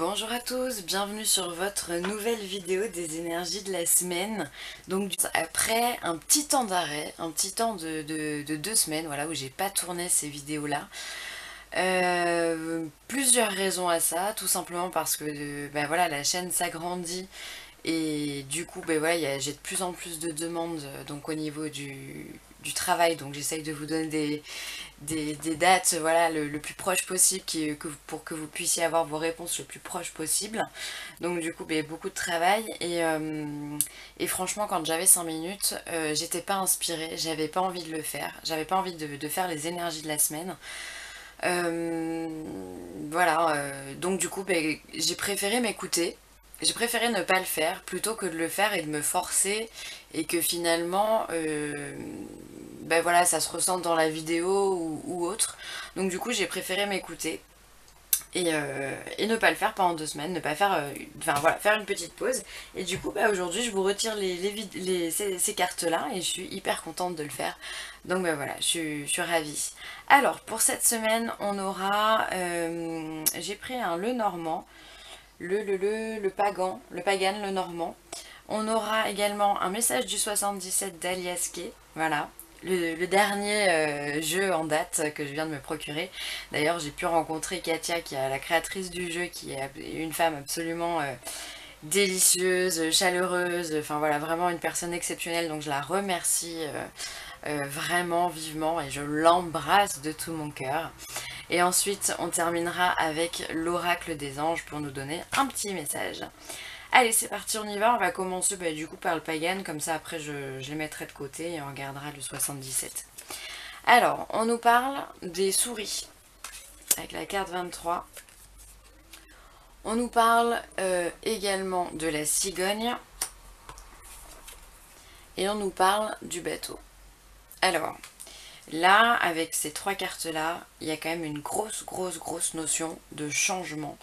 Bonjour à tous, bienvenue sur votre nouvelle vidéo des énergies de la semaine. Donc après un petit temps d'arrêt, un petit temps de 2 semaines, voilà, où j'ai pas tourné ces vidéos-là. Plusieurs raisons à ça, tout simplement parce que ben voilà, la chaîne s'agrandit et du coup ben voilà, j'ai de plus en plus de demandes donc au niveau du travail, donc j'essaye de vous donner des dates voilà, le plus proche possible pour que vous puissiez avoir vos réponses le plus proche possible. Donc du coup ben, beaucoup de travail et franchement quand j'avais 5 minutes j'étais pas inspirée, j'avais pas envie de le faire, j'avais pas envie de faire les énergies de la semaine. Voilà, donc du coup ben, j'ai préféré m'écouter. J'ai préféré ne pas le faire plutôt que de le faire et de me forcer et que finalement ben voilà, ça se ressente dans la vidéo ou autre. Donc du coup j'ai préféré m'écouter et ne pas le faire pendant 2 semaines, ne pas faire, enfin voilà, faire une petite pause. Et du coup bah, aujourd'hui je vous retire ces cartes-là et je suis hyper contente de le faire. Donc bah voilà, je suis ravie. Alors pour cette semaine on aura, j'ai pris un le normand, le pagan, le normand. On aura également un message du 77 d'Alias Kay, voilà. Le dernier jeu en date que je viens de me procurer. D'ailleurs, j'ai pu rencontrer Katia, qui est la créatrice du jeu, qui est une femme absolument délicieuse, chaleureuse, enfin voilà, vraiment une personne exceptionnelle. Donc je la remercie vraiment vivement et je l'embrasse de tout mon cœur. Et ensuite, on terminera avec l'oracle des anges pour nous donner un petit message. Allez, c'est parti, on y va. On va commencer bah, du coup par le pagan, comme ça après je les mettrai de côté et on regardera le 77. Alors, on nous parle des souris, avec la carte 23. On nous parle également de la cigogne. Et on nous parle du bateau. Alors, là, avec ces trois cartes-là, il y a quand même une grosse notion de changement,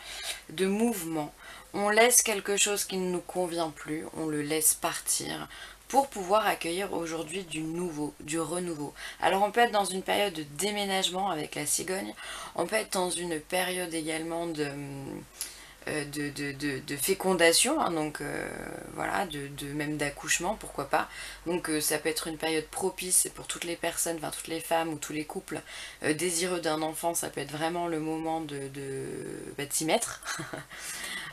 de mouvement. On laisse quelque chose qui ne nous convient plus, on le laisse partir pour pouvoir accueillir aujourd'hui du nouveau, du renouveau. Alors on peut être dans une période de déménagement avec la cigogne, on peut être dans une période également de fécondation, hein, donc voilà, même d'accouchement, pourquoi pas. Donc ça peut être une période propice pour toutes les personnes, enfin toutes les femmes ou tous les couples désireux d'un enfant, ça peut être vraiment le moment de s'y mettre.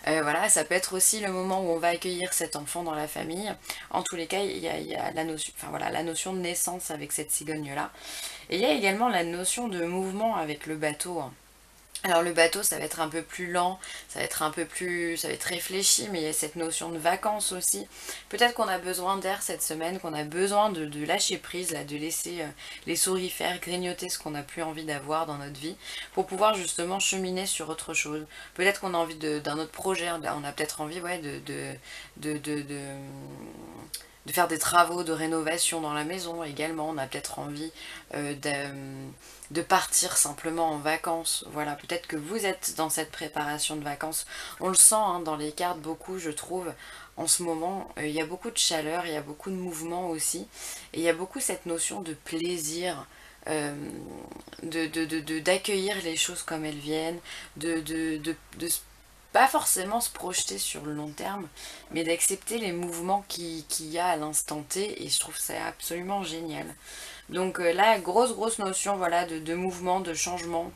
Voilà, ça peut être aussi le moment où on va accueillir cet enfant dans la famille. En tous les cas, il y a la notion, enfin voilà, la notion de naissance avec cette cigogne-là. Et il y a également la notion de mouvement avec le bateau, hein. Alors le bateau, ça va être un peu plus lent, ça va être ça va être réfléchi, mais il y a cette notion de vacances aussi. Peut-être qu'on a besoin d'air cette semaine, qu'on a besoin de lâcher prise, là, de laisser les souris faire, grignoter ce qu'on n'a plus envie d'avoir dans notre vie, pour pouvoir justement cheminer sur autre chose. Peut-être qu'on a envie d'un autre projet, on a peut-être envie ouais, de, de, de, de faire des travaux de rénovation dans la maison également. On a peut-être envie de partir simplement en vacances. Voilà, peut-être que vous êtes dans cette préparation de vacances. On le sent hein, dans les cartes beaucoup, je trouve. En ce moment, il y a beaucoup de chaleur, il y a beaucoup de mouvement aussi. Et il y a beaucoup cette notion de plaisir, d'accueillir les choses comme elles viennent, pas forcément se projeter sur le long terme, mais d'accepter les mouvements qu'il y a à l'instant T, et je trouve ça absolument génial. Donc là, grosse notion voilà, de mouvement, de changement.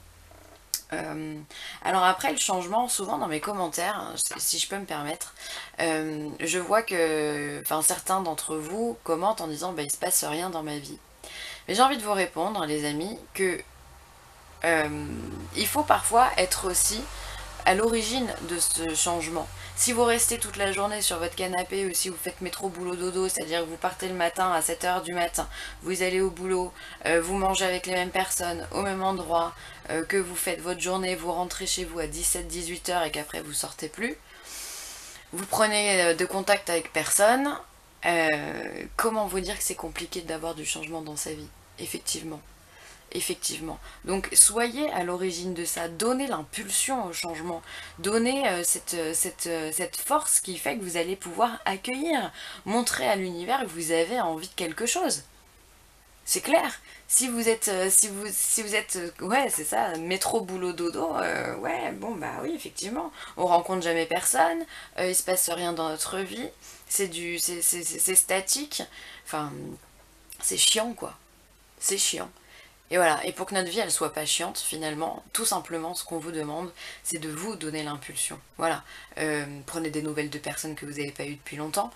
Alors après le changement, souvent dans mes commentaires, hein, si je peux me permettre, je vois que certains d'entre vous commentent en disant bah, il se passe rien dans ma vie. Mais j'ai envie de vous répondre les amis que il faut parfois être aussi à l'origine de ce changement. Si vous restez toute la journée sur votre canapé ou si vous faites métro boulot dodo, c'est-à-dire que vous partez le matin à 7h du matin, vous allez au boulot, vous mangez avec les mêmes personnes, au même endroit, que vous faites votre journée, vous rentrez chez vous à 17-18h et qu'après vous sortez plus, vous prenez de contact avec personne, comment vous dire que c'est compliqué d'avoir du changement dans sa vie? Effectivement. Effectivement. Donc soyez à l'origine de ça, donnez l'impulsion au changement, donnez cette force qui fait que vous allez pouvoir accueillir, montrer à l'univers que vous avez envie de quelque chose. C'est clair. Si vous êtes, ouais, c'est ça, métro, boulot, dodo, ouais, bon, bah oui, effectivement. On rencontre jamais personne, il se passe rien dans notre vie, c'est statique. Enfin, c'est chiant, quoi. C'est chiant. Et voilà, et pour que notre vie elle soit pas chiante finalement, tout simplement ce qu'on vous demande, c'est de vous donner l'impulsion. Voilà, prenez des nouvelles de personnes que vous n'avez pas eues depuis longtemps,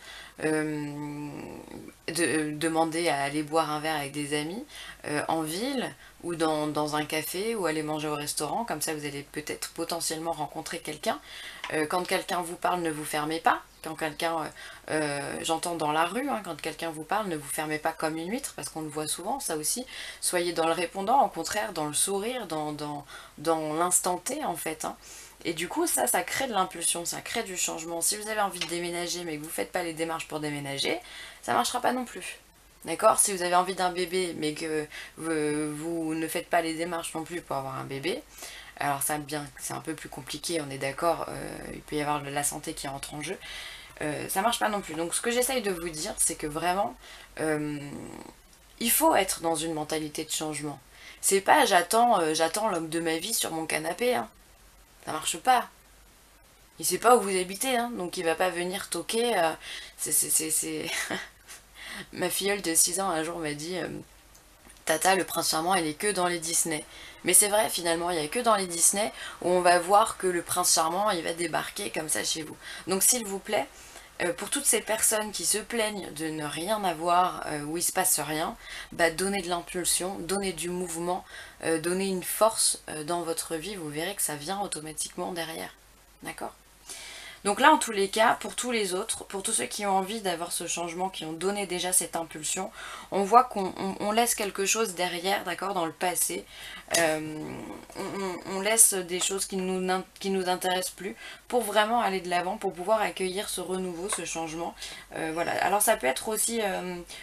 demandez à aller boire un verre avec des amis en ville ou dans un café ou aller manger au restaurant, comme ça vous allez peut-être potentiellement rencontrer quelqu'un. Quand quelqu'un vous parle, ne vous fermez pas. Quand quelqu'un, j'entends dans la rue, hein, quand quelqu'un vous parle, ne vous fermez pas comme une huître, parce qu'on le voit souvent, ça aussi. Soyez dans le répondant, au contraire, dans le sourire, dans l'instant T, en fait. Hein. Et du coup, ça crée de l'impulsion, ça crée du changement. Si vous avez envie de déménager, mais que vous ne faites pas les démarches pour déménager, ça ne marchera pas non plus. D'accord? Si vous avez envie d'un bébé, mais que vous ne faites pas les démarches non plus pour avoir un bébé, alors ça bien, c'est un peu plus compliqué, on est d'accord, il peut y avoir la santé qui entre en jeu, ça marche pas non plus. Donc ce que j'essaye de vous dire, c'est que vraiment, il faut être dans une mentalité de changement. C'est pas j'attends l'homme de ma vie sur mon canapé, hein. Ça marche pas. Il sait pas où vous habitez, hein, donc il va pas venir toquer. C'est... Ma filleule de 6 ans un jour m'a dit Tata, le prince charmant, il est que dans les Disney. Mais c'est vrai, finalement, il n'y a que dans les Disney où on va voir que le prince charmant, il va débarquer comme ça chez vous. Donc s'il vous plaît, pour toutes ces personnes qui se plaignent de ne rien avoir, où il se passe rien, bah donnez de l'impulsion, donnez du mouvement, donnez une force dans votre vie, vous verrez que ça vient automatiquement derrière. D'accord? Donc là, en tous les cas, pour tous les autres, pour tous ceux qui ont envie d'avoir ce changement, qui ont donné déjà cette impulsion, on voit qu'on laisse quelque chose derrière, d'accord, dans le passé. On laisse des choses qui nous intéressent plus pour vraiment aller de l'avant, pour pouvoir accueillir ce renouveau, ce changement. Voilà. Alors ça peut être aussi,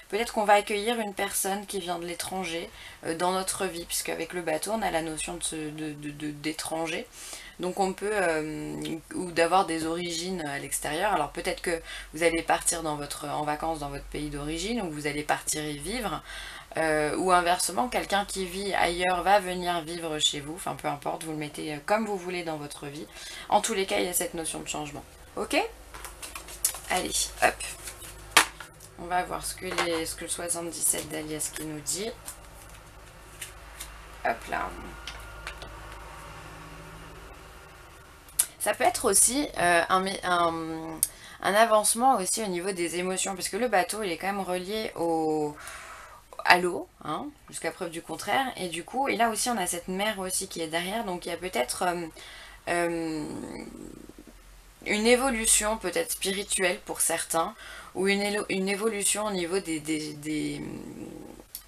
peut-être qu'on va accueillir une personne qui vient de l'étranger dans notre vie, puisque avec le bateau, on a la notion d'étranger. Donc on peut, ou d'avoir des origines à l'extérieur. Alors peut-être que vous allez partir en vacances dans votre pays d'origine, ou vous allez partir y vivre, ou inversement, quelqu'un qui vit ailleurs va venir vivre chez vous. Enfin peu importe, vous le mettez comme vous voulez dans votre vie. En tous les cas, il y a cette notion de changement. Ok? Allez, hop. On va voir ce que le 77 d'Alias qui nous dit. Hop là. Ça peut être aussi un avancement aussi au niveau des émotions, parce que le bateau, il est quand même relié à l'eau, hein, jusqu'à preuve du contraire, et du coup, et là aussi, on a cette mer aussi qui est derrière, donc il y a peut-être une évolution peut-être spirituelle pour certains, ou une évolution au niveau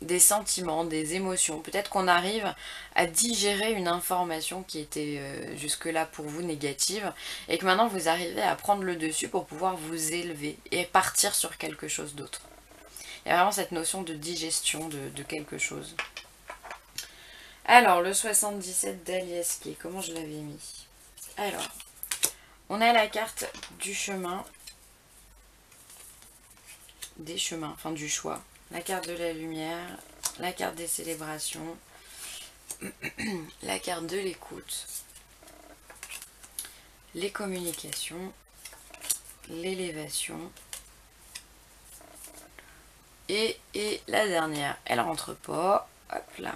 des sentiments, des émotions. Peut-être qu'on arrive à digérer une information qui était jusque-là pour vous négative et que maintenant vous arrivez à prendre le dessus pour pouvoir vous élever et partir sur quelque chose d'autre. Il y a vraiment cette notion de digestion de quelque chose. Alors, le 77 d'Aliaski, comment je l'avais mis? Alors, on a la carte du chemin, des chemins, enfin du choix. La carte de la lumière, la carte des célébrations, la carte de l'écoute, les communications, l'élévation et la dernière, elle rentre pas. Hop là.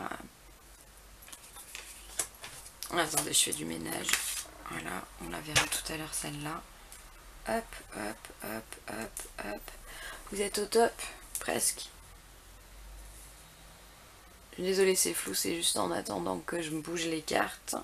Attendez, je fais du ménage. Voilà, on la verra tout à l'heure celle-là. Hop, hop, hop, hop, hop. Vous êtes au top, presque. Désolée, c'est flou, c'est juste en attendant que je me bouge les cartes.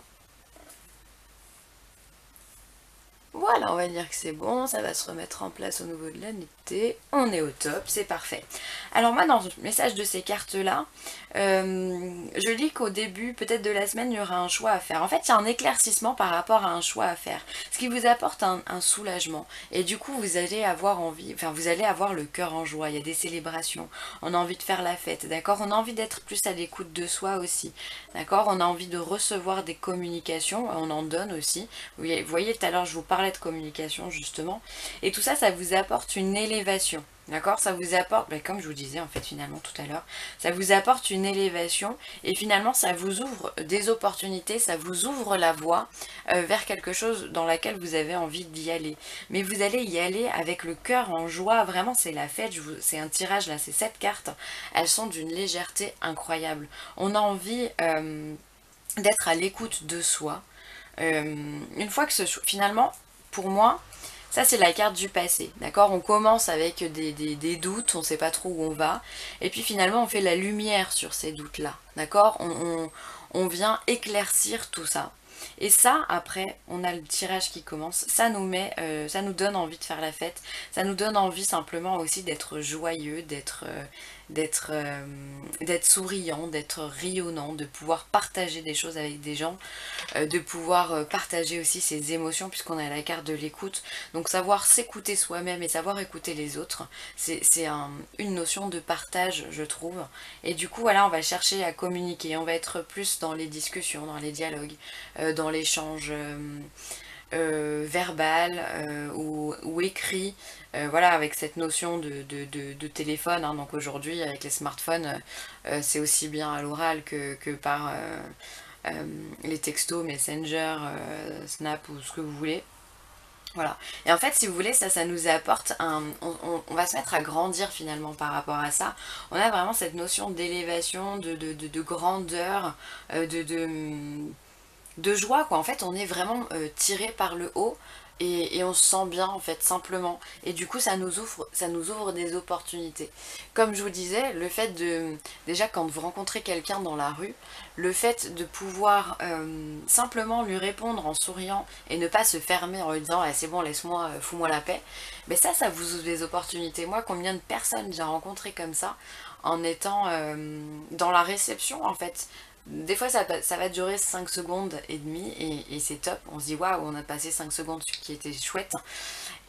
Voilà, on va dire que c'est bon, ça va se remettre en place au niveau de la netteté. On est au top, c'est parfait. Alors moi, dans le message de ces cartes-là, je lis qu'au début, peut-être de la semaine, il y aura un choix à faire. En fait, il y a un éclaircissement par rapport à un choix à faire, ce qui vous apporte un soulagement. Et du coup, vous allez avoir envie, enfin, vous allez avoir le cœur en joie. Il y a des célébrations, on a envie de faire la fête, d'accord? On a envie d'être plus à l'écoute de soi aussi, d'accord? On a envie de recevoir des communications, on en donne aussi. Vous voyez, tout à l'heure, je vous parlais de communication, justement. Et tout ça, ça vous apporte une élévation. D'accord, ça vous apporte, comme je vous disais en fait finalement tout à l'heure, ça vous apporte une élévation et finalement ça vous ouvre des opportunités, ça vous ouvre la voie vers quelque chose dans laquelle vous avez envie d'y aller. Mais vous allez y aller avec le cœur en joie, vraiment c'est la fête, c'est un tirage là, c'est 7 cartes, elles sont d'une légèreté incroyable. On a envie d'être à l'écoute de soi. Une fois que finalement, pour moi, ça c'est la carte du passé, d'accord. On commence avec des doutes, on ne sait pas trop où on va, et puis finalement on fait la lumière sur ces doutes-là, d'accord. On vient éclaircir tout ça. Et ça, après, on a le tirage qui commence, ça nous met, ça nous donne envie de faire la fête, ça nous donne envie simplement aussi d'être joyeux, d'être souriant, d'être rayonnant, de pouvoir partager des choses avec des gens, de pouvoir partager aussi ses émotions puisqu'on a la carte de l'écoute. Donc savoir s'écouter soi-même et savoir écouter les autres, c'est une notion de partage, je trouve. Et du coup, voilà, on va chercher à communiquer, on va être plus dans les discussions, dans les dialogues, dans l'échange verbal ou écrit, voilà, avec cette notion de téléphone, hein. Donc aujourd'hui, avec les smartphones, c'est aussi bien à l'oral que par les textos, Messenger, Snap ou ce que vous voulez. Voilà. Et en fait, si vous voulez, ça nous apporte un... On va se mettre à grandir finalement par rapport à ça. On a vraiment cette notion d'élévation, de grandeur, de joie, quoi. En fait, on est vraiment tiré par le haut et on se sent bien, en fait, simplement. Et du coup, ça nous ouvre des opportunités. Comme je vous disais, le fait de... Déjà, quand vous rencontrez quelqu'un dans la rue, le fait de pouvoir simplement lui répondre en souriant et ne pas se fermer en lui disant ah, c'est bon, laisse-moi, fous-moi la paix, mais ça vous ouvre des opportunités. Moi, combien de personnes j'ai rencontrées comme ça en étant dans la réception, en fait. Des fois ça va durer 5 secondes et demie et c'est top, on se dit waouh, on a passé 5 secondes qui était chouette.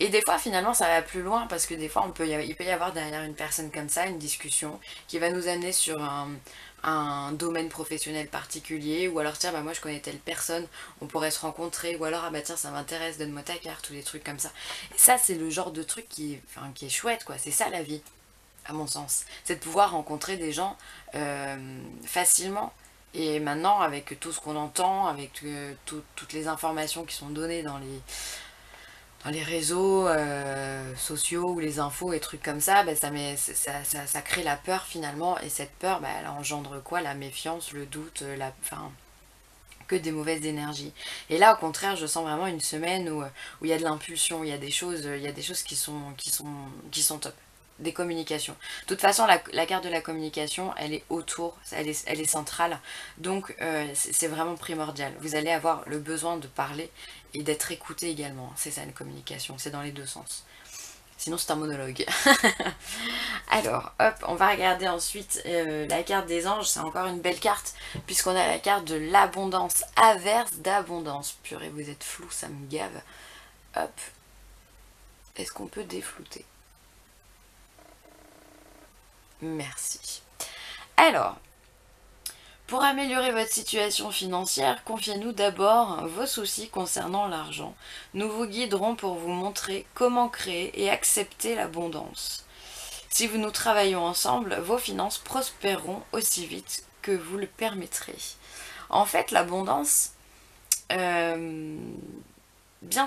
Et des fois finalement ça va plus loin parce que des fois il peut y avoir derrière une personne comme ça une discussion qui va nous amener sur un domaine professionnel particulier, ou alors tiens bah moi je connais telle personne, on pourrait se rencontrer, ou alors ah bah tiens ça m'intéresse, donne-moi ta carte, ou des trucs comme ça. Et ça c'est le genre de truc qui est chouette, quoi, c'est ça la vie à mon sens, c'est de pouvoir rencontrer des gens facilement. Et maintenant, avec tout ce qu'on entend, avec toutes les informations qui sont données dans les réseaux sociaux ou les infos et trucs comme ça, bah, ça crée la peur finalement. Et cette peur, bah, elle engendre quoi? La méfiance, le doute, enfin, que des mauvaises énergies. Et là, au contraire, je sens vraiment une semaine où il y a de l'impulsion, il y a des choses qui sont top. Des communications. De toute façon, la carte de la communication, elle est autour, elle est centrale. Donc, c'est vraiment primordial. Vous allez avoir le besoin de parler et d'être écouté également. C'est ça, une communication. C'est dans les deux sens. Sinon, c'est un monologue. Alors, hop, on va regarder ensuite la carte des anges. C'est encore une belle carte, puisqu'on a la carte de l'abondance, averse d'abondance. Purée, vous êtes flou, ça me gave. Hop. Est-ce qu'on peut déflouter? Merci. Alors, pour améliorer votre situation financière, confiez-nous d'abord vos soucis concernant l'argent. Nous vous guiderons pour vous montrer comment créer et accepter l'abondance. Si nous travaillons ensemble, vos finances prospéreront aussi vite que vous le permettrez. En fait, l'abondance, bien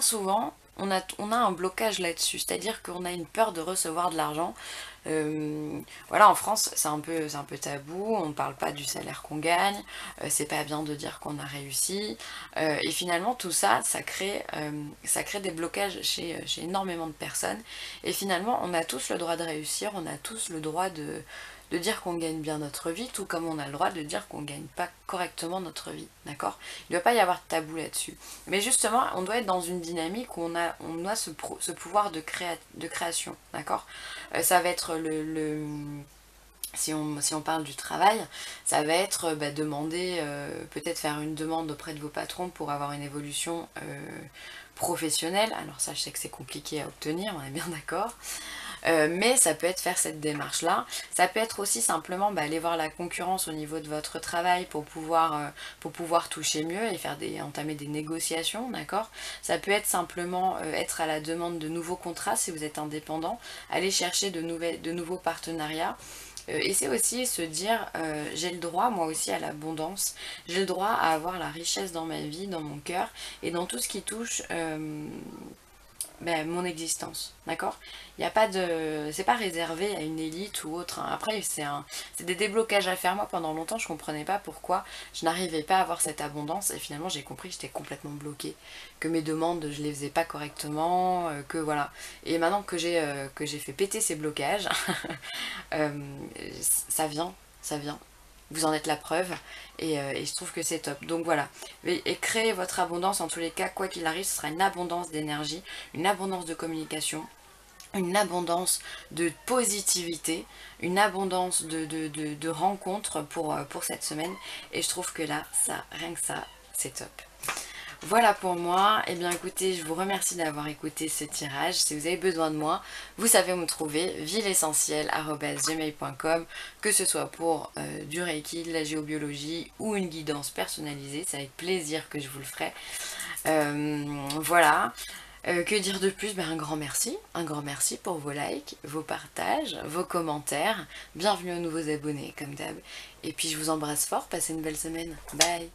souvent, on a un blocage là-dessus, c'est-à-dire qu'on a une peur de recevoir de l'argent. Voilà, en France, c'est un peu tabou, on ne parle pas du salaire qu'on gagne, c'est pas bien de dire qu'on a réussi, et finalement tout ça, ça crée des blocages chez énormément de personnes, et finalement on a tous le droit de réussir, on a tous le droit de dire qu'on gagne bien notre vie, tout comme on a le droit de dire qu'on gagne pas correctement notre vie, d'accord? Il ne doit pas y avoir de tabou là-dessus. Mais justement, on doit être dans une dynamique où on a ce pouvoir de création, d'accord? Ça va être si on parle du travail, ça va être demander, peut-être faire une demande auprès de vos patrons pour avoir une évolution professionnelle. Alors ça, je sais que c'est compliqué à obtenir, on est bien d'accord. Mais ça peut être faire cette démarche là, ça peut être aussi simplement aller voir la concurrence au niveau de votre travail pour pouvoir toucher mieux et entamer des négociations, d'accord. Ça peut être simplement être à la demande de nouveaux contrats si vous êtes indépendant, aller chercher de nouveaux partenariats. Et c'est aussi se dire, j'ai le droit moi aussi à l'abondance, j'ai le droit à avoir la richesse dans ma vie, dans mon cœur et dans tout ce qui touche mon existence, d'accord. Il n'y a pas de... C'est pas réservé à une élite ou autre, hein. Après c'est des déblocages à faire. Moi pendant longtemps je comprenais pas pourquoi je n'arrivais pas à avoir cette abondance et finalement j'ai compris que j'étais complètement bloquée, que mes demandes je les faisais pas correctement, que voilà. Et maintenant que j'ai fait péter ces blocages, euh, ça vient, ça vient. Vous en êtes la preuve et je trouve que c'est top. Donc voilà, et créer votre abondance en tous les cas, quoi qu'il arrive, ce sera une abondance d'énergie, une abondance de communication, une abondance de positivité, une abondance de rencontres pour cette semaine. Et je trouve que là, rien que ça, c'est top. Voilà pour moi. Et bien écoutez, je vous remercie d'avoir écouté ce tirage. Si vous avez besoin de moi, vous savez où me trouver, vileessentielle@gmail.com, que ce soit pour du Reiki, de la géobiologie ou une guidance personnalisée. C'est avec plaisir que je vous le ferai. Voilà. Que dire de plus? Un grand merci pour vos likes, vos partages, vos commentaires. Bienvenue aux nouveaux abonnés comme d'hab. Et puis je vous embrasse fort, passez une belle semaine. Bye.